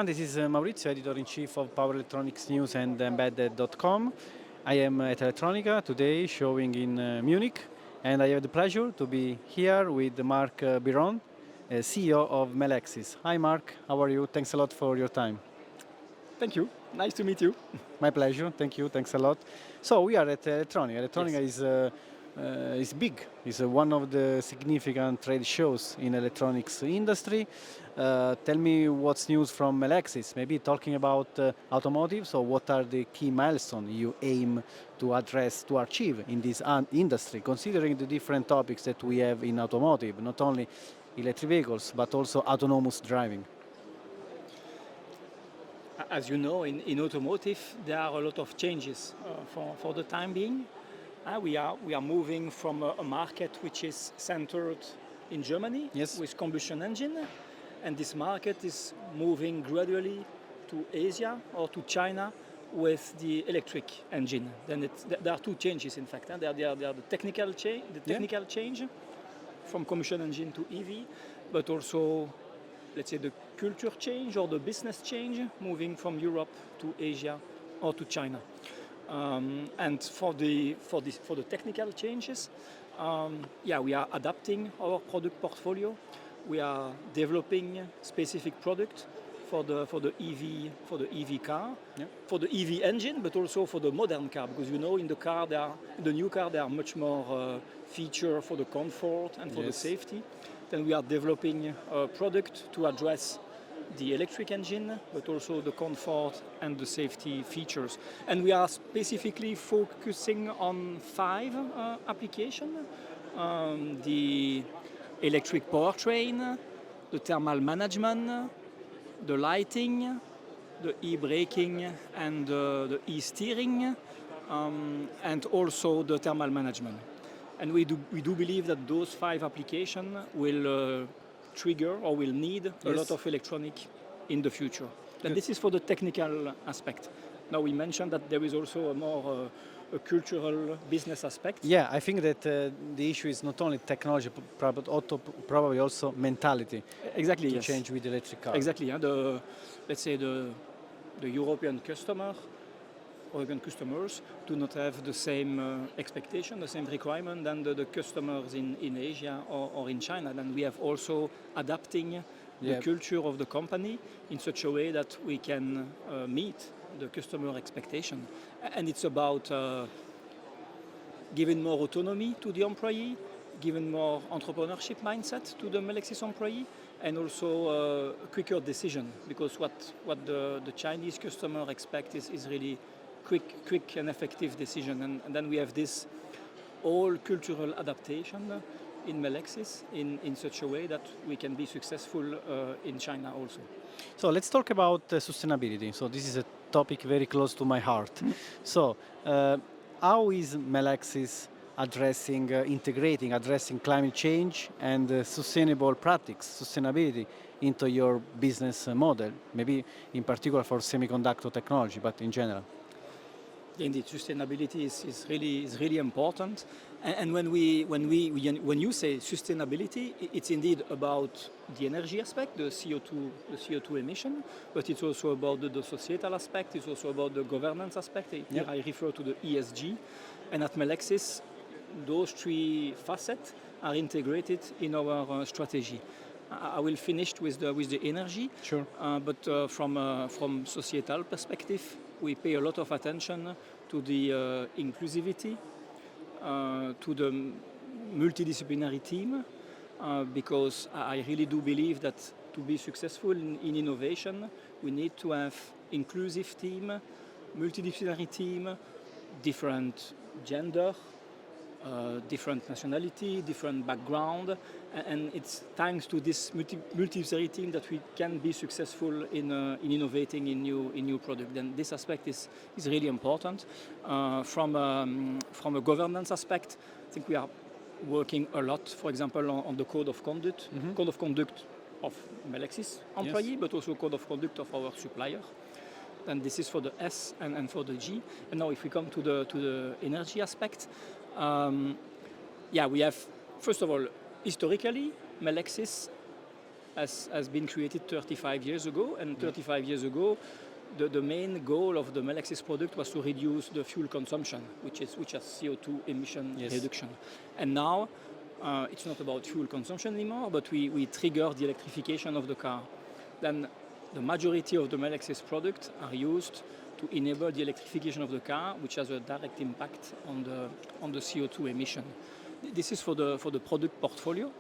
everyone. This is Maurizio, editor-in-chief of Power Electronics News and Embedded.com. I am at Electronica today, showing in Munich, and I have the pleasure to be here with Marc Biron, CEO of Melexis. Hi, Marc. How are you? Thanks a lot for your time. Thank you. Nice to meet you. My pleasure. Thank you. Thanks a lot. So we are at Electronica. Electronica is big. It's one of the significant trade shows in electronics industry. Tell me what's news from Melexis. Maybe talking about automotive. So what are the key milestones you aim to address, to achieve in this industry, considering the different topics that we have in automotive, not only electric vehicles, but also autonomous driving? As you know, in automotive, there are a lot of changes for the time being. We are moving from a market which is centered in Germany with combustion engine, and this market is moving gradually to Asia or to China with the electric engine. Then there are two changes, in fact. There are the technical change from combustion engine to EV, but also, let's say, the culture change or the business change, moving from Europe to Asia or to China. And for the technical changes, we are adapting our product portfolio. We are developing specific product for the EV car, for the EV engine, but also for the modern car, because in the new car there are much more feature for the comfort and for the safety. Then we are developing a product to address the electric engine, but also the comfort and the safety features. And we are specifically focusing on 5 applications: the electric powertrain, the thermal management, the lighting, the e-braking, and the e-steering, and also the thermal management. And we do believe that those 5 applications will trigger or will need a lot of electronic in the future. And this is for the technical aspect. Now we mentioned that there is also a more a cultural business aspect. Yeah, I think that the issue is not only technology, but probably also mentality. Exactly. To change with electric cars. Exactly. Let's say the European customers do not have the same expectation, the same requirement than the customers in Asia or in China. And we have also adapting the culture of the company in such a way that we can meet the customer expectation. And it's about giving more autonomy to the employee, giving more entrepreneurship mindset to the Melexis employee, and also a quicker decision, because what the Chinese customer expect is really quick and effective decision. And then we have this all cultural adaptation in Melexis in such a way that we can be successful in China also. So let's talk about sustainability. So this is a topic very close to my heart. So how is Melexis addressing climate change and sustainable practice, sustainability into your business model? Maybe in particular for semiconductor technology, but in general. Indeed, sustainability is really important. And when you say sustainability, it's indeed about the energy aspect, the CO2 emission, but it's also about the societal aspect. It's also about the governance aspect. Here I refer to the ESG. And at Melexis, those 3 facets are integrated in our strategy. I will finish with the energy. Sure. But from societal perspective, we pay a lot of attention to the inclusivity, to the multidisciplinary team, because I really do believe that to be successful in innovation, we need to have inclusive team, multidisciplinary team, different gender, different nationality, different background, and it's thanks to this multidisciplinary team that we can be successful in innovating in new product. And this aspect is really important. From a governance aspect, I think we are working a lot, for example, on the code of conduct, of Melexis employee, but also code of conduct of our supplier. And this is for the S and for the G. And now if we come to the energy aspect, we have, first of all, historically, Melexis has been created 35 years ago, and 35 years ago, the main goal of the Melexis product was to reduce the fuel consumption, which is CO2 emission reduction. And now it's not about fuel consumption anymore, but we trigger the electrification of the car. Then the majority of the Melexis products are used to enable the electrification of the car, which has a direct impact on the CO2 emission. This is for the product portfolio,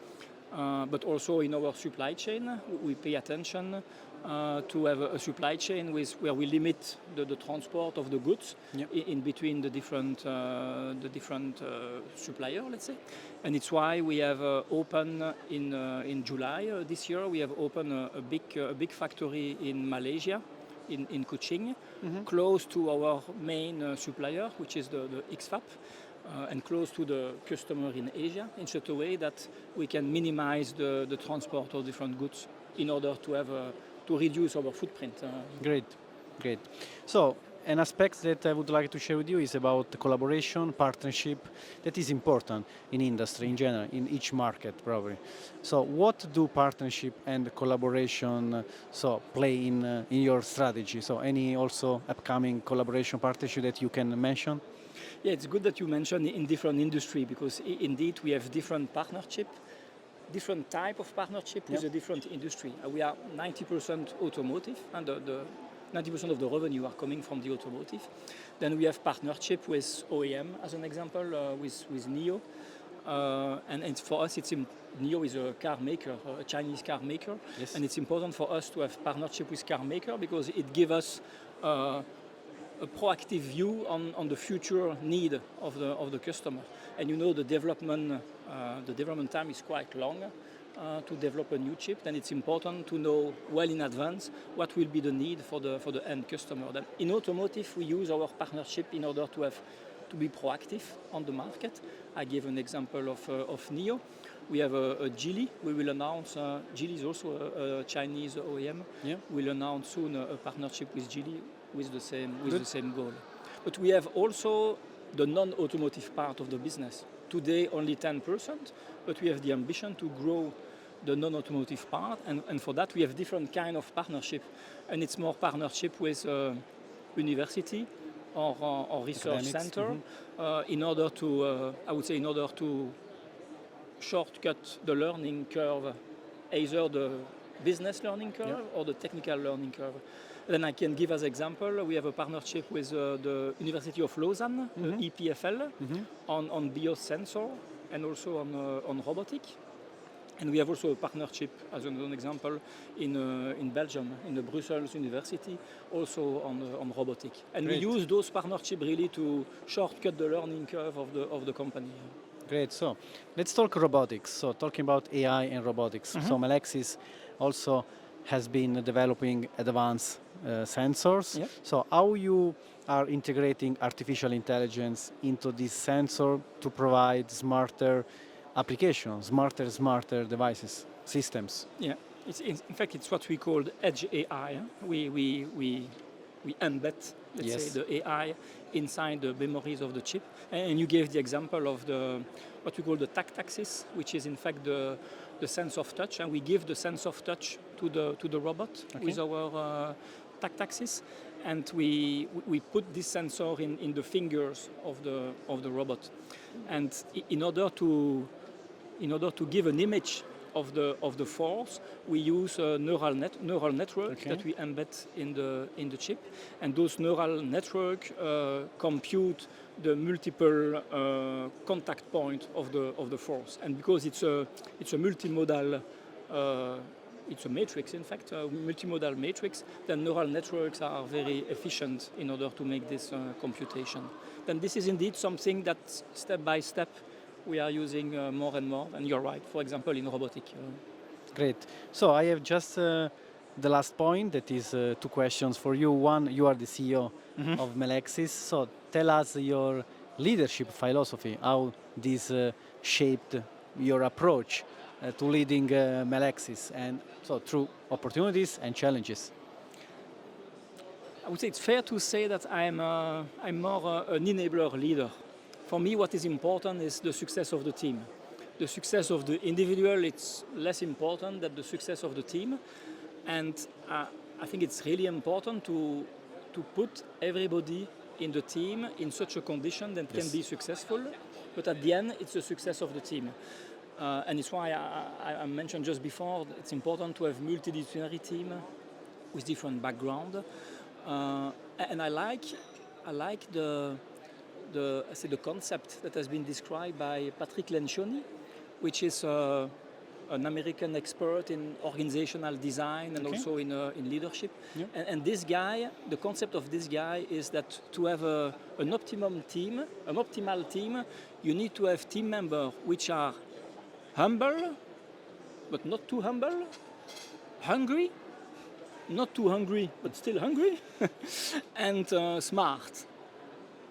but also in our supply chain, we pay attention to have a supply chain where we limit the transport of the goods in between the different suppliers, let's say. And it's why we have opened in July this year, we have opened a big factory in Malaysia, in Kuching, close to our main supplier, which is the XFAB. And close to the customer in Asia in such a way that we can minimize the transport of different goods in order to have to reduce our footprint. Great. So an aspect that I would like to share with you is about the collaboration, partnership, that is important in industry in general, in each market probably. So what do partnership and collaboration play in your strategy? So any also upcoming collaboration partnership that you can mention? Yeah, it's good that you mentioned in different industry because indeed we have different partnership, different type of partnership with a different industry. We are 90% automotive, and the 90% of the revenue are coming from the automotive. Then we have partnership with OEM, as an example, with NIO. And for us, NIO is a car maker, a Chinese car maker, and it's important for us to have partnership with car maker because it gives us a proactive view on the future need of the customer. And you know the development time is quite long to develop a new chip. Then it's important to know well in advance what will be the need for the end customer. Then in automotive, we use our partnership in order to be proactive on the market. I give an example of NIO. We have a Geely. We will announce. Geely is also a Chinese OEM. We'll announce soon a partnership with Geely with the same goal. But we have also the non-automotive part of the business. Today only 10%, but we have the ambition to grow the non-automotive part, and for that we have different kind of partnership, and it's more partnership with university or research center in order to shortcut the learning curve, either the business learning curve or the technical learning curve. Then I can give as example, we have a partnership with the University of Lausanne, EPFL, on biosensor and also on robotic. And we have also a partnership, as an example, in Belgium, in the Brussels University, also on robotic. And we use those partnerships really to shortcut the learning curve of the company. Great. So let's talk robotics. So talking about AI and robotics. So Melexis also has been developing advanced sensors. So how you are integrating artificial intelligence into this sensor to provide smarter applications, smarter devices, systems? Yeah, in fact, it's what we call edge AI. We embed, let's say, the AI inside the memories of the chip. And you gave the example of what we call the tact axis, which is in fact the sense of touch, and we give the sense of touch to the robot with our tact axis, and we put this sensor in the fingers of the robot, and in order to give an image of the force, we use a neural network that we embed in the chip, and those neural network compute the multiple contact point of the force. And because it's a multimodal, it's a matrix, in fact, a multimodal matrix, then neural networks are very efficient in order to make this computation. Then this is indeed something that step by step we are using more and more, and you're right, for example, in robotic. Great. So I have just the last point, that is 2 questions for you. One, you are the CEO of Melexis, so tell us your leadership philosophy, how this shaped your approach to leading Melexis, and so through opportunities and challenges. I would say it's fair to say that I'm more an enabler leader. For me, what is important is the success of the team. the success of the individual, it's less important than the success of the team. And I think it's really important to put everybody in the team in such a condition that can be successful. But at the end, it's the success of the team. And it's why I mentioned just before, it's important to have multidisciplinary team with different background. And I like the concept that has been described by Patrick Lencioni, which is an American expert in organizational design and also in leadership. Yeah. And this guy, the concept of this guy is that to have an optimal team, you need to have team members which are humble, but not too humble, hungry, not too hungry, but still hungry, and smart.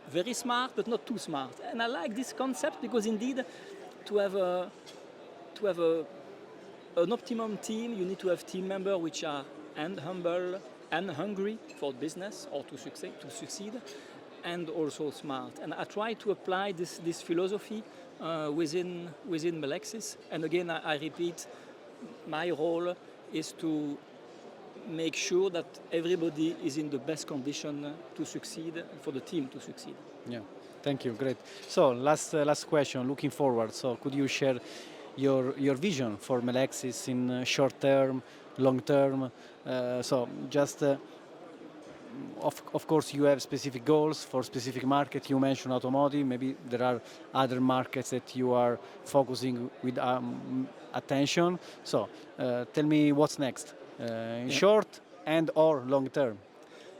Very smart, but not too smart. And I like this concept because indeed, to have an optimum team, you need to have team members which are and humble and hungry for business or to succeed, and also smart. And I try to apply this philosophy within Melexis. And again, I repeat, my role is to make sure that everybody is in the best condition to succeed, for the team to succeed. Yeah, thank you, great. So last question, looking forward. So could you share your vision for Melexis in short term, long term? So just of course you have specific goals for specific market. You mentioned automotive. Maybe there are other markets that you are focusing with attention. So tell me what's next, in short and or long term.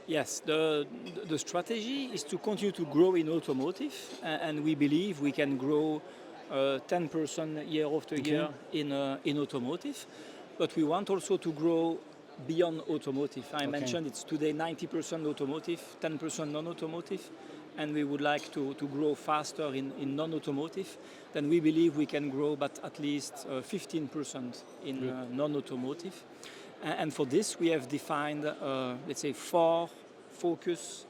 Yes, the strategy is to continue to grow in automotive, and we believe we can grow 10% year after year in automotive. But we want also to grow beyond automotive. I mentioned it's today 90% automotive, 10% non-automotive, and we would like to grow faster in non-automotive. Then we believe we can grow, but at least 15% in non-automotive. And for this, we have defined, let's say, 4 focus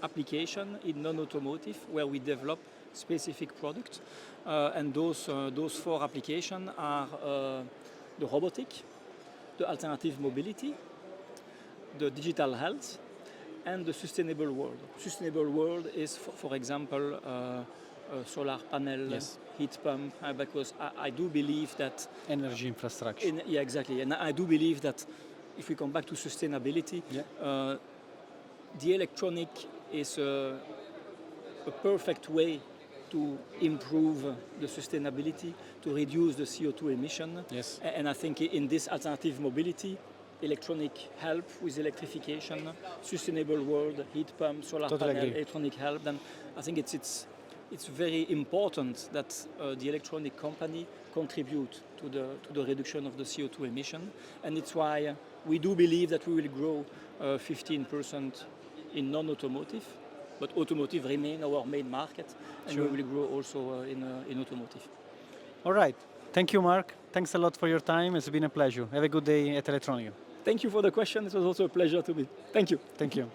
applications in non-automotive where we develop specific products. And those 4 applications are the robotic, the alternative mobility, the digital health, and the sustainable world. Sustainable world is, for example, solar panel, heat pump, because I do believe that energy infrastructure. Yeah, exactly. And I do believe that if we come back to sustainability, the electronic is a perfect way to improve the sustainability, to reduce the CO2 emission. Yes. And I think in this alternative mobility, electronic help with electrification, sustainable world, heat pump, solar panel, electronic help, then I think it's very important that the electronic company contribute to the reduction of the CO2 emission. And it's why we do believe that we will grow 15% in non-automotive, but automotive remain our main market, and we will grow also in automotive. All right. Thank you, Marc. Thanks a lot for your time. It's been a pleasure. Have a good day at Electronica. Thank you for the question. It was also a pleasure to be. Thank you. Thank you.